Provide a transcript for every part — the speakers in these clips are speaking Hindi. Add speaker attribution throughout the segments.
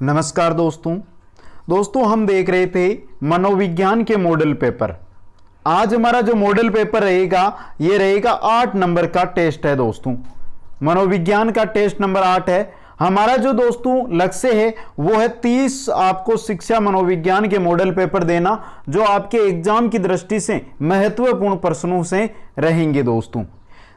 Speaker 1: नमस्कार दोस्तों हम देख रहे थे मनोविज्ञान के मॉडल पेपर। आज हमारा जो मॉडल पेपर रहेगा ये रहेगा 8 नंबर का टेस्ट है दोस्तों। मनोविज्ञान का टेस्ट नंबर 8 है। हमारा जो दोस्तों लक्ष्य है वो है 30 आपको शिक्षा मनोविज्ञान के मॉडल पेपर देना, जो आपके एग्जाम की दृष्टि से महत्वपूर्ण प्रश्नों से रहेंगे दोस्तों।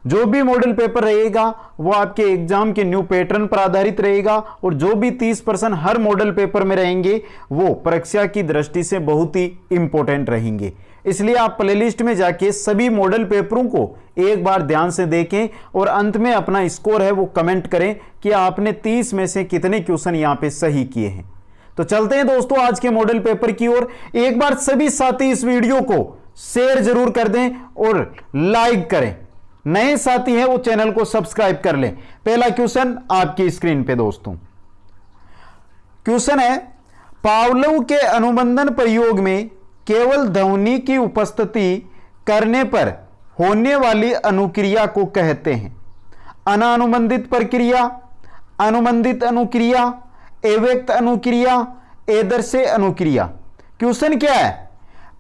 Speaker 1: जो भी मॉडल पेपर रहेगा वो आपके एग्जाम के न्यू पैटर्न पर आधारित रहेगा और जो भी 30% हर मॉडल पेपर में रहेंगे वो परीक्षा की दृष्टि से बहुत ही इंपॉर्टेंट रहेंगे। इसलिए आप प्लेलिस्ट में जाके सभी मॉडल पेपरों को एक बार ध्यान से देखें और अंत में अपना स्कोर है वो कमेंट करें कि आपने 30 में से कितने क्वेश्चन यहां पे सही किए हैं। तो चलते हैं दोस्तों आज के मॉडल पेपर की ओर। एक बार सभी साथी इस वीडियो को शेयर जरूर कर दें और लाइक करें। नए साथी हैं वो चैनल को सब्सक्राइब कर लें। पहला क्वेश्चन आपकी स्क्रीन पे दोस्तों। क्वेश्चन है, पावलोव के अनुबंधन प्रयोग में केवल ध्वनि की उपस्थिति करने पर होने वाली अनुक्रिया को कहते हैं अनानुबंधित प्रक्रिया, अनुबंधित अनुक्रिया, अव्यक्त अनुक्रिया, एदर्शे अनुक्रिया। क्वेश्चन क्या है,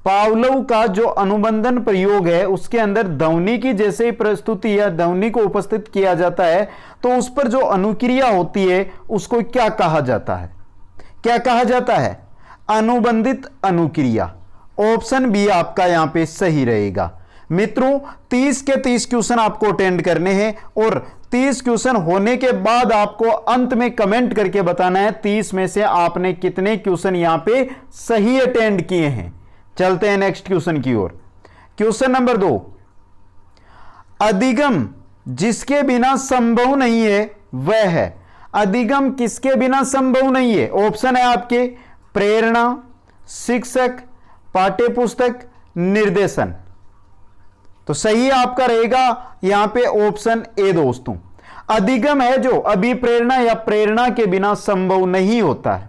Speaker 1: पावलोव का जो अनुबंधन प्रयोग है उसके अंदर ध्वनि की जैसे ही प्रस्तुति या ध्वनि को उपस्थित किया जाता है तो उस पर जो अनुक्रिया होती है उसको क्या कहा जाता है? क्या कहा जाता है? अनुबंधित अनुक्रिया। ऑप्शन बी आपका यहां पे सही रहेगा। मित्रों 30 के 30 क्वेश्चन आपको अटेंड करने हैं और 30 क्वेश्चन होने के बाद आपको अंत में कमेंट करके बताना है 30 में से आपने कितने क्वेश्चन यहां पे सही अटेंड किए हैं। चलते हैं नेक्स्ट क्वेश्चन की ओर। क्वेश्चन नंबर 2, अधिगम जिसके बिना संभव नहीं है वह है। अधिगम किसके बिना संभव नहीं है? ऑप्शन है आपके प्रेरणा, शिक्षक, पाठ्यपुस्तक, निर्देशन। तो सही आपका रहेगा यहां पे ऑप्शन ए दोस्तों। अधिगम है जो अभिप्रेरणा या प्रेरणा के बिना संभव नहीं होता है।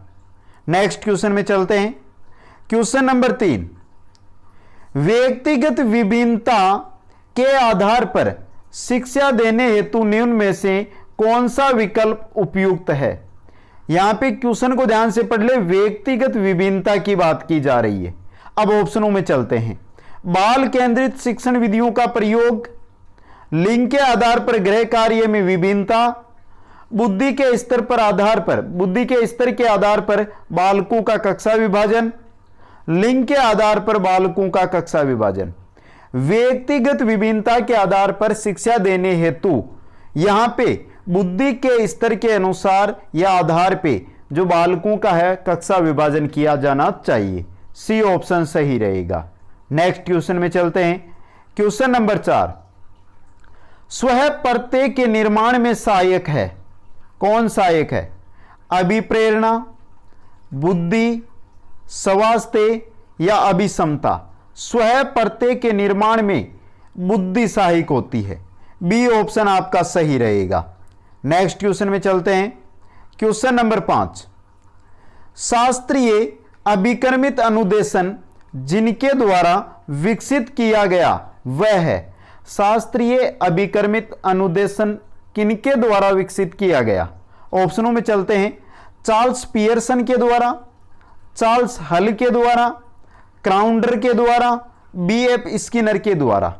Speaker 1: नेक्स्ट क्वेश्चन में चलते हैं। क्वेश्चन नंबर 3, व्यक्तिगत विभिन्नता के आधार पर शिक्षा देने हेतु निम्न में से कौन सा विकल्प उपयुक्त है? यहां पे क्वेश्चन को ध्यान से पढ़ ले। व्यक्तिगत विभिन्नता की बात की जा रही है। अब ऑप्शनों में चलते हैं। बाल केंद्रित शिक्षण विधियों का प्रयोग, लिंग के आधार पर गृह कार्य में विभिन्नता, बुद्धि के स्तर के आधार पर बालकों का कक्षा विभाजन, लिंग के आधार पर बालकों का कक्षा विभाजन। व्यक्तिगत विभिन्नता के आधार पर शिक्षा देने हेतु यहां पे बुद्धि के स्तर के अनुसार या आधार पे जो बालकों का है कक्षा विभाजन किया जाना चाहिए। सी ऑप्शन सही रहेगा। नेक्स्ट क्वेश्चन में चलते हैं। क्वेश्चन नंबर 4, स्वयं प्रत्यय के निर्माण में सहायक है। कौन सहायक है? अभिप्रेरणा, बुद्धि, स्वास्थ्य या अभिसमता। स्वयं प्रत्यय के निर्माण में बुद्धि सहायक होती है। बी ऑप्शन आपका सही रहेगा। नेक्स्ट क्वेश्चन में चलते हैं। क्वेश्चन नंबर 5, शास्त्रीय अभिकर्मित अनुदेशन जिनके द्वारा विकसित किया गया वह है। शास्त्रीय अभिकर्मित अनुदेशन किनके द्वारा विकसित किया गया? ऑप्शनों में चलते हैं। चार्ल्स पियर्सन के द्वारा, चार्ल्स हल के द्वारा, क्राउंडर के द्वारा, B.F. स्किनर के द्वारा।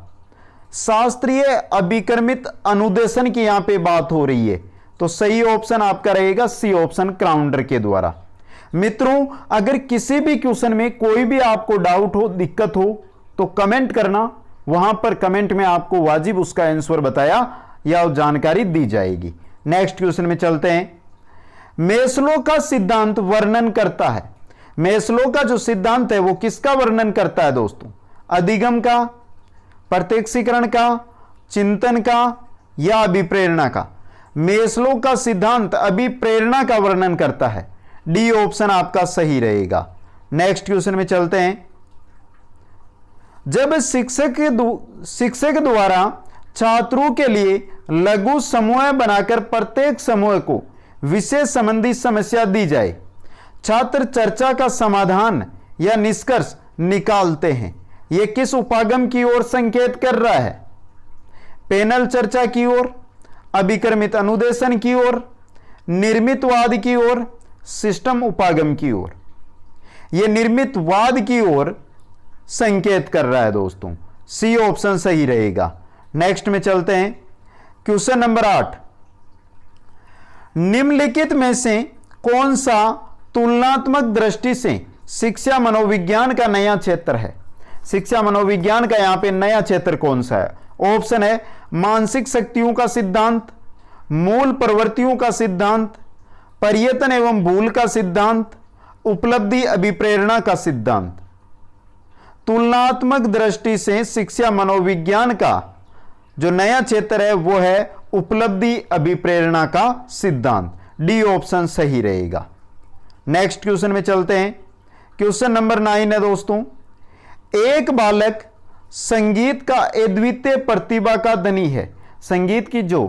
Speaker 1: शास्त्रीय अभिकर्मित अनुदेशन की यहां पे बात हो रही है तो सही ऑप्शन आपका रहेगा सी ऑप्शन, क्राउंडर के द्वारा। मित्रों अगर किसी भी क्वेश्चन में कोई भी आपको डाउट हो, दिक्कत हो तो कमेंट करना। वहां पर कमेंट में आपको वाजिब उसका आंसर बताया या जानकारी दी जाएगी। नेक्स्ट क्वेश्चन में चलते हैं। मेस्लो का सिद्धांत वर्णन करता है। मेस्लो का जो सिद्धांत है वो किसका वर्णन करता है दोस्तों? अधिगम का, प्रत्यक्षीकरण का, चिंतन का या अभिप्रेरणा का? मेस्लो का सिद्धांत अभिप्रेरणा का वर्णन करता है। डी ऑप्शन आपका सही रहेगा। नेक्स्ट क्वेश्चन में चलते हैं। जब शिक्षक द्वारा छात्रों के लिए लघु समूह बनाकर प्रत्येक समूह को विषय संबंधी समस्या दी जाए, छात्र चर्चा का समाधान या निष्कर्ष निकालते हैं। यह किस उपागम की ओर संकेत कर रहा है? पैनल चर्चा की ओर, अभिकर्मित अनुदेशन की ओर, निर्मितवाद की ओर, सिस्टम उपागम की ओर, यह निर्मितवाद की ओर संकेत कर रहा है दोस्तों। सी ऑप्शन सही रहेगा। नेक्स्ट में चलते हैं, क्वेश्चन नंबर 8, निम्नलिखित में से कौन सा तुलनात्मक दृष्टि से शिक्षा मनोविज्ञान का नया क्षेत्र है? शिक्षा मनोविज्ञान का यहां पे नया क्षेत्र कौन सा है? ऑप्शन है मानसिक शक्तियों का सिद्धांत, मूल प्रवृत्तियों का सिद्धांत, पर्यटन एवं भूल का सिद्धांत, उपलब्धि अभिप्रेरणा का सिद्धांत। तुलनात्मक दृष्टि से शिक्षा मनोविज्ञान का जो नया क्षेत्र है वो है उपलब्धि अभिप्रेरणा का सिद्धांत। डी ऑप्शन सही रहेगा। नेक्स्ट क्वेश्चन में चलते हैं, क्वेश्चन नंबर 9 है दोस्तों, एक बालक संगीत का अद्वितीय प्रतिभा का धनी है। संगीत की जो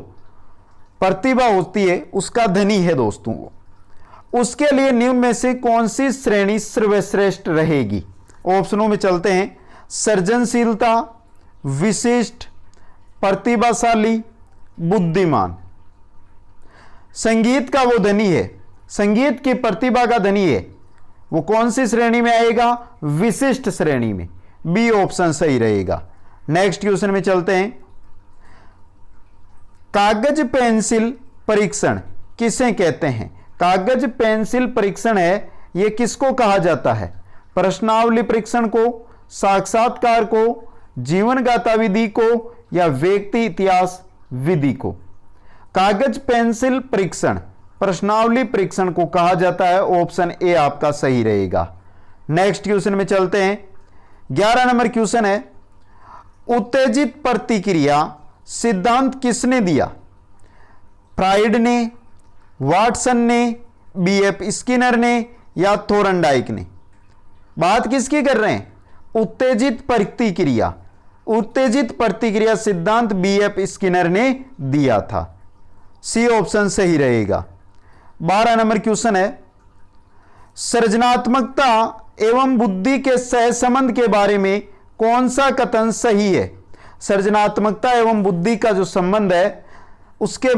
Speaker 1: प्रतिभा होती है उसका धनी है दोस्तों। उसके लिए निम्न में से कौन सी श्रेणी सर्वश्रेष्ठ रहेगी? ऑप्शनों में चलते हैं, सृजनशीलता, विशिष्ट, प्रतिभाशाली, बुद्धिमान। संगीत का वो धनी है, संगीत की प्रतिभा का धनी है, वो कौन सी श्रेणी में आएगा? विशिष्ट श्रेणी में। बी ऑप्शन सही रहेगा। नेक्स्ट क्वेश्चन में चलते हैं, कागज पेंसिल परीक्षण किसे कहते हैं? कागज पेंसिल परीक्षण है, यह किसको कहा जाता है? प्रश्नावली परीक्षण को, साक्षात्कार को, जीवनगाथा विधि को, या व्यक्ति इतिहास विधि को? कागज पेंसिल परीक्षण प्रश्नावली परीक्षण को कहा जाता है। ऑप्शन ए आपका सही रहेगा। नेक्स्ट क्वेश्चन में चलते हैं, 11 नंबर क्वेश्चन है, उत्तेजित प्रतिक्रिया सिद्धांत किसने दिया? फ्राइड ने, वाटसन ने, बीएफ स्किनर ने, या थोरनडाइक ने? बात किसकी कर रहे हैं? उत्तेजित प्रतिक्रिया। उत्तेजित प्रतिक्रिया सिद्धांत बीएफ स्किनर ने दिया था। सी ऑप्शन सही रहेगा। 12 नंबर क्वेश्चन है, सृजनात्मकता एवं बुद्धि के सहसंबंध के बारे में कौन सा कथन सही है? सृजनात्मकता एवं बुद्धि का जो संबंध है उसके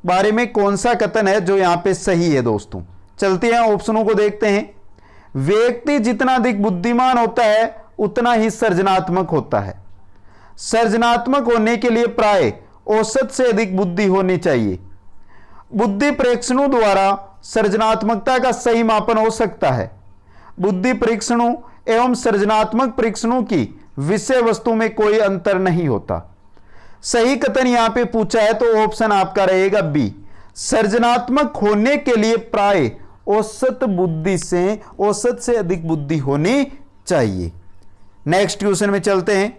Speaker 1: बारे में कौन सा कथन है जो यहां पे सही है दोस्तों? चलते हैं ऑप्शनों को देखते हैं। व्यक्ति जितना अधिक बुद्धिमान होता है उतना ही सृजनात्मक होता है। सृजनात्मक होने के लिए प्राय औसत से अधिक बुद्धि होनी चाहिए। बुद्धि परीक्षणों द्वारा सृजनात्मकता का सही मापन हो सकता है। बुद्धि परीक्षणों एवं सृजनात्मक परीक्षणों की विषय वस्तु में कोई अंतर नहीं होता। सही कथन यहां पे पूछा है तो ऑप्शन आपका रहेगा बी। सृजनात्मक होने के लिए प्राय औसत बुद्धि से औसत से अधिक बुद्धि होनी चाहिए। नेक्स्ट क्वेश्चन में चलते हैं,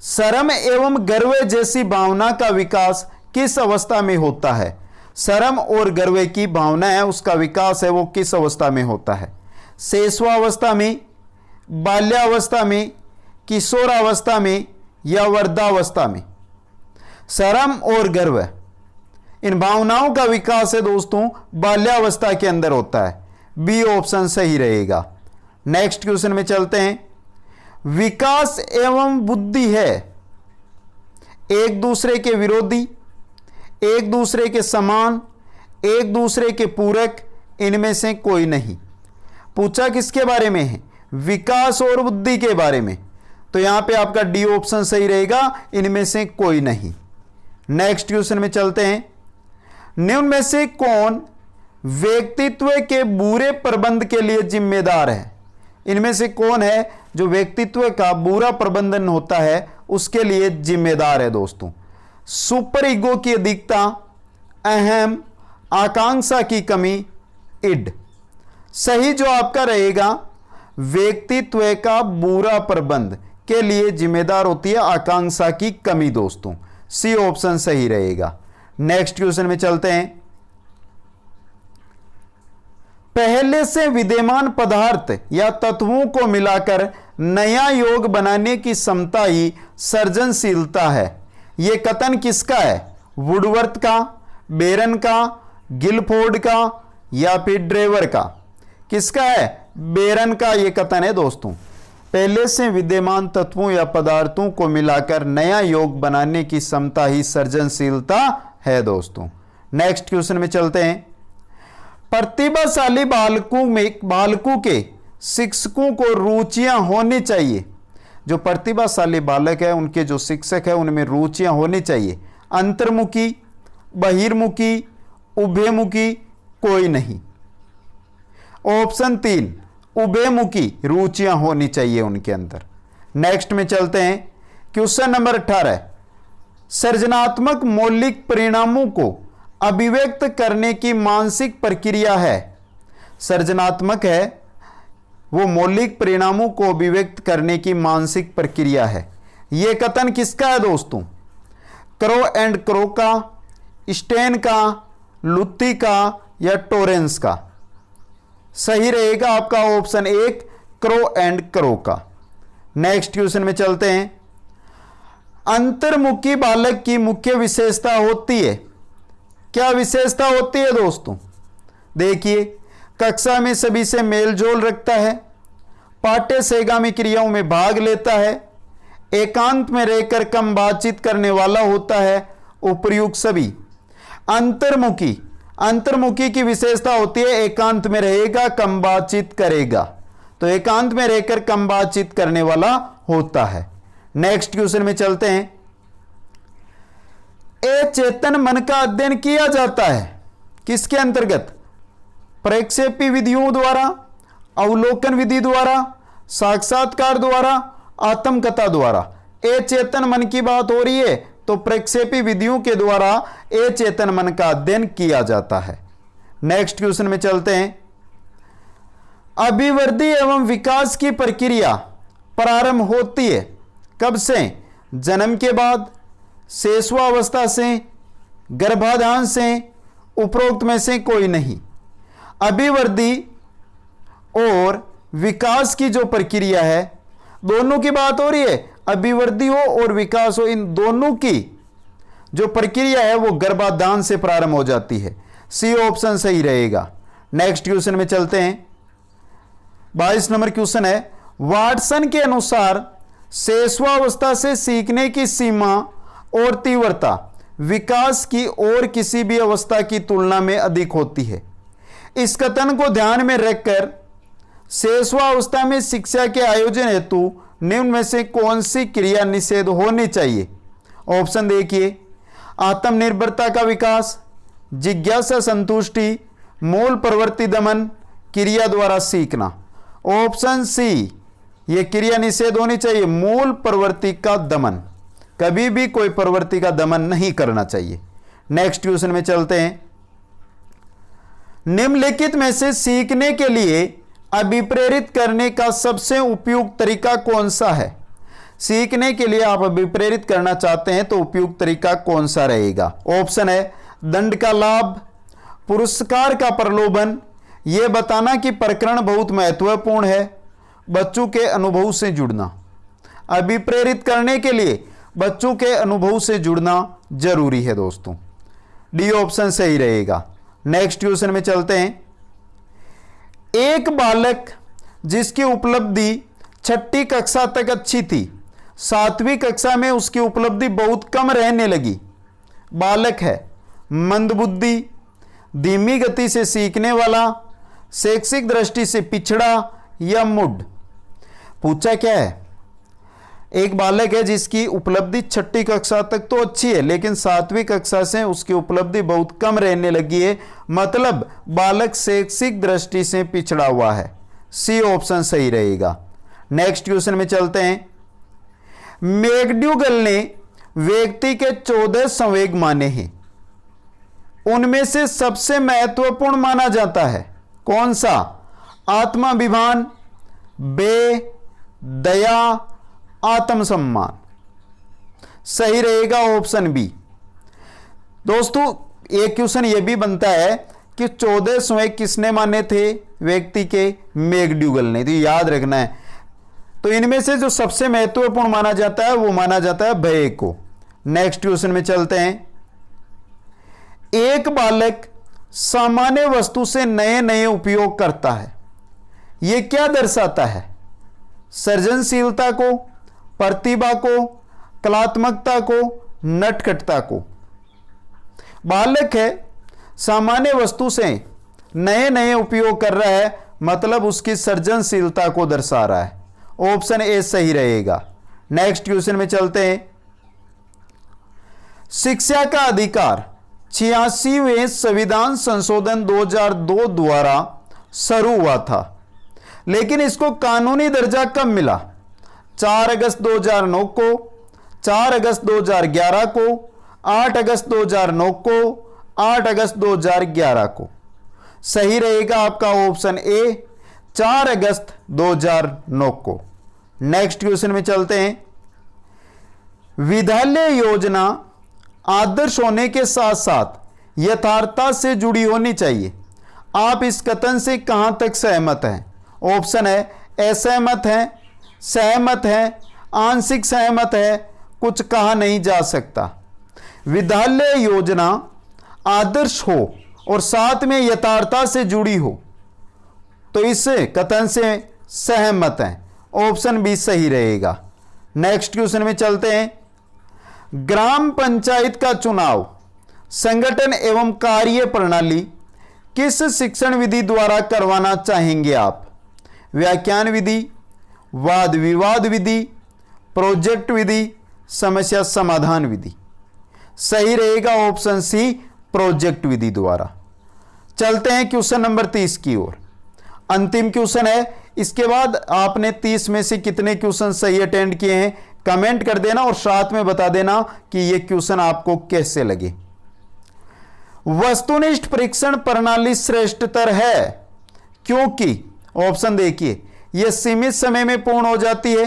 Speaker 1: शर्म एवं गर्व जैसी भावना का विकास किस अवस्था में होता है? शर्म और गर्व की भावना है उसका विकास है वो किस अवस्था में होता है? शैशवावस्था में, बाल्यावस्था में, किशोरावस्था में, या वृद्धावस्था में? शर्म और गर्व इन भावनाओं का विकास है दोस्तों बाल्यावस्था के अंदर होता है। बी ऑप्शन सही रहेगा। नेक्स्ट क्वेश्चन में चलते हैं, विकास एवं बुद्धि है एक दूसरे के विरोधी, एक दूसरे के समान, एक दूसरे के पूरक, इनमें से कोई नहीं। पूछा किसके बारे में है? विकास और बुद्धि के बारे में। तो यहां पे आपका डी ऑप्शन सही रहेगा, इनमें से कोई नहीं। नेक्स्ट क्वेश्चन में चलते हैं, निम्न में से कौन व्यक्तित्व के बुरे प्रबंध के लिए जिम्मेदार है? इनमें से कौन है जो व्यक्तित्व का बुरा प्रबंधन होता है उसके लिए जिम्मेदार है दोस्तों? सुपर ईगो की अधिकता, अहम, आकांक्षा की कमी, इड। सही जो आपका रहेगा व्यक्तित्व का बुरा प्रबंध के लिए जिम्मेदार होती है आकांक्षा की कमी दोस्तों। सी ऑप्शन सही रहेगा। नेक्स्ट क्वेश्चन में चलते हैं, पहले से विद्यमान पदार्थ या तत्वों को मिलाकर नया योग बनाने की क्षमता ही सृजनशीलता है। यह कथन किसका है? वुडवर्थ का, बेरन का, गिलफोर्ड का, या फिर ड्रेवर का? किसका है? बेरन का यह कथन है दोस्तों। पहले से विद्यमान तत्वों या पदार्थों को मिलाकर नया योग बनाने की क्षमता ही सृजनशीलता है दोस्तों। नेक्स्ट क्वेश्चन में चलते हैं, प्रतिभाशाली बालकों के शिक्षकों को रुचियां होनी चाहिए। जो प्रतिभाशाली बालक है उनके जो शिक्षक है उनमें रुचियां होनी चाहिए। अंतर्मुखी, बहिर्मुखी, उभयमुखी कोई नहीं। ऑप्शन 3 उभयमुखी रुचियां होनी चाहिए उनके अंदर। नेक्स्ट में चलते हैं, क्वेश्चन नंबर 18। सृजनात्मक मौलिक परिणामों को अभिव्यक्त करने की मानसिक प्रक्रिया है। सृजनात्मक है वो मौलिक परिणामों को अभिव्यक्त करने की मानसिक प्रक्रिया है। यह कथन किसका है दोस्तों? क्रो एंड क्रो का, स्टेन का, लुत्ती का या टोरेंस का? सही रहेगा आपका ऑप्शन 1 क्रो एंड क्रो का। नेक्स्ट क्वेश्चन में चलते हैं। अंतर्मुखी बालक की मुख्य विशेषता होती है। क्या विशेषता होती है दोस्तों? देखिए, कक्षा में सभी से मेलजोल रखता है, पाठ्य सहगामी क्रियाओं में भाग लेता है, एकांत में रहकर कम बातचीत करने वाला होता है। उपर्युक्त सभी अंतर्मुखी की विशेषता होती है एकांत में रहेगा, कम बातचीत करेगा। तो एकांत में रहकर कम बातचीत करने वाला होता है। नेक्स्ट क्वेश्चन में चलते हैं। अचेतन मन का अध्ययन किया जाता है किसके अंतर्गत? प्रक्षेपी विधियों द्वारा, अवलोकन विधि द्वारा, साक्षात्कार द्वारा, आत्मकथा द्वारा। अचेतन मन की बात हो रही है तो प्रक्षेपी विधियों के द्वारा अचेतन मन का अध्ययन किया जाता है। नेक्स्ट क्वेश्चन में चलते हैं। अभिवृद्धि एवं विकास की प्रक्रिया प्रारंभ होती है कब से? जन्म के बाद, शैशवावस्था से, गर्भाधान से, उपरोक्त में से कोई नहीं। अभिवृद्धि और विकास की जो प्रक्रिया है, दोनों की बात हो रही है। अभिवृद्धि हो और विकास हो, इन दोनों की जो प्रक्रिया है वो गर्भाधान से प्रारंभ हो जाती है। सी ऑप्शन सही रहेगा। नेक्स्ट क्वेश्चन में चलते हैं। 22 नंबर क्वेश्चन है। वाटसन के अनुसार शैशवावस्था से सीखने की सीमा और तीव्रता विकास की और किसी भी अवस्था की तुलना में अधिक होती है। इस कथन को ध्यान में रखकर शैशवावस्था में शिक्षा के आयोजन हेतु निम्न में से कौन सी क्रिया निषेध होनी चाहिए? ऑप्शन देखिए। आत्मनिर्भरता का विकास, जिज्ञासा संतुष्टि, मूल प्रवृत्ति दमन, क्रिया द्वारा सीखना। ऑप्शन सी, यह क्रिया निषेध होनी चाहिए। मूल प्रवृत्ति का दमन, कभी भी कोई प्रवृत्ति का दमन नहीं करना चाहिए। नेक्स्ट क्वेश्चन में चलते हैं। निम्नलिखित में से सीखने के लिए अभिप्रेरित करने का सबसे उपयुक्त तरीका कौन सा है? सीखने के लिए आप अभिप्रेरित करना चाहते हैं तो उपयुक्त तरीका कौन सा रहेगा? ऑप्शन है दंड का लाभ, पुरस्कार का प्रलोभन, यह बताना कि प्रकरण बहुत महत्वपूर्ण है, बच्चों के अनुभव से जुड़ना। अभिप्रेरित करने के लिए बच्चों के अनुभव से जुड़ना जरूरी है दोस्तों। डी ऑप्शन सही रहेगा। नेक्स्ट क्वेश्चन में चलते हैं। एक बालक जिसकी उपलब्धि 6ठी कक्षा तक अच्छी थी, 7वीं कक्षा में उसकी उपलब्धि बहुत कम रहने लगी। बालक है मंदबुद्धि, धीमी गति से सीखने वाला, शैक्षिक दृष्टि से पिछड़ा या मूढ़? पूछा क्या है? एक बालक है जिसकी उपलब्धि 6ठी कक्षा तक तो अच्छी है लेकिन 7वीं कक्षा से उसकी उपलब्धि बहुत कम रहने लगी है, मतलब बालक शैक्षिक दृष्टि से पिछड़ा हुआ है। सी ऑप्शन सही रहेगा। नेक्स्ट क्वेश्चन में चलते हैं। मैकडूगल ने व्यक्ति के 14 संवेग माने हैं, उनमें से सबसे महत्वपूर्ण माना जाता है कौन सा? आत्माभिमान, बे, दया, आत्मसम्मान। सही रहेगा ऑप्शन बी। दोस्तों एक क्वेश्चन यह भी बनता है कि 14 संवेग किसने माने थे व्यक्ति के? मैकडूगल ने। तो याद रखना है। तो इनमें से जो सबसे महत्वपूर्ण माना जाता है वो माना जाता है भय को। नेक्स्ट क्वेश्चन में चलते हैं। एक बालक सामान्य वस्तु से नए नए उपयोग करता है, यह क्या दर्शाता है? सृजनशीलता को, प्रतिभा को, कलात्मकता को, नटखटता को? बालक है सामान्य वस्तु से नए नए उपयोग कर रहा है, मतलब उसकी सृजनशीलता को दर्शा रहा है। ऑप्शन ए सही रहेगा। नेक्स्ट क्वेश्चन में चलते हैं। शिक्षा का अधिकार 86वें संविधान संशोधन 2002 द्वारा शुरू हुआ था, लेकिन इसको कानूनी दर्जा कब मिला? 4 अगस्त 2009 को, 4 अगस्त 2011 को, 8 अगस्त 2009 को, 8 अगस्त 2011 को। सही रहेगा आपका ऑप्शन ए 4 अगस्त 2009 को। नेक्स्ट क्वेश्चन में चलते हैं। विद्यालय योजना आदर्श होने के साथ साथ यथार्थता से जुड़ी होनी चाहिए। आप इस कथन से कहां तक सहमत हैं? ऑप्शन है असहमत हैं, सहमत हैं, आंशिक सहमत है, कुछ कहा नहीं जा सकता। विद्यालय योजना आदर्श हो और साथ में यथार्थता से जुड़ी हो, तो इस कथन से सहमत हैं। ऑप्शन बी सही रहेगा। नेक्स्ट क्वेश्चन में चलते हैं। ग्राम पंचायत का चुनाव संगठन एवं कार्य प्रणाली किस शिक्षण विधि द्वारा करवाना चाहेंगे आप? व्याख्यान विधि, वाद विवाद विधि, प्रोजेक्ट विधि, समस्या समाधान विधि। सही रहेगा ऑप्शन सी प्रोजेक्ट विधि द्वारा। चलते हैं क्वेश्चन नंबर 30 की ओर। अंतिम क्वेश्चन है। इसके बाद आपने 30 में से कितने क्वेश्चन सही अटेंड किए हैं कमेंट कर देना और साथ में बता देना कि यह क्वेश्चन आपको कैसे लगे। वस्तुनिष्ठ परीक्षण प्रणाली श्रेष्ठतर है क्योंकि, ऑप्शन देखिए, यह सीमित समय में पूर्ण हो जाती है,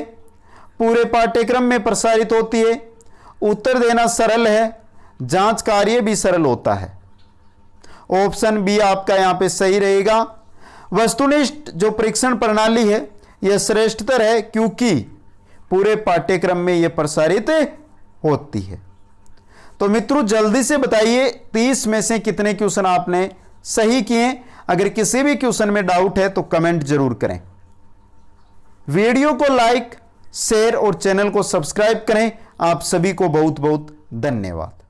Speaker 1: पूरे पाठ्यक्रम में प्रसारित होती है, उत्तर देना सरल है, जांच कार्य भी सरल होता है। ऑप्शन बी आपका यहां पे सही रहेगा। वस्तुनिष्ठ जो परीक्षण प्रणाली है यह श्रेष्ठतर है क्योंकि पूरे पाठ्यक्रम में यह प्रसारित होती है। तो मित्रों जल्दी से बताइए 30 में से कितने क्वेश्चन आपने सही किए। अगर किसी भी क्वेश्चन में डाउट है तो कमेंट जरूर करें। वीडियो को लाइक, शेयर और चैनल को सब्सक्राइब करें। आप सभी को बहुत बहुत धन्यवाद।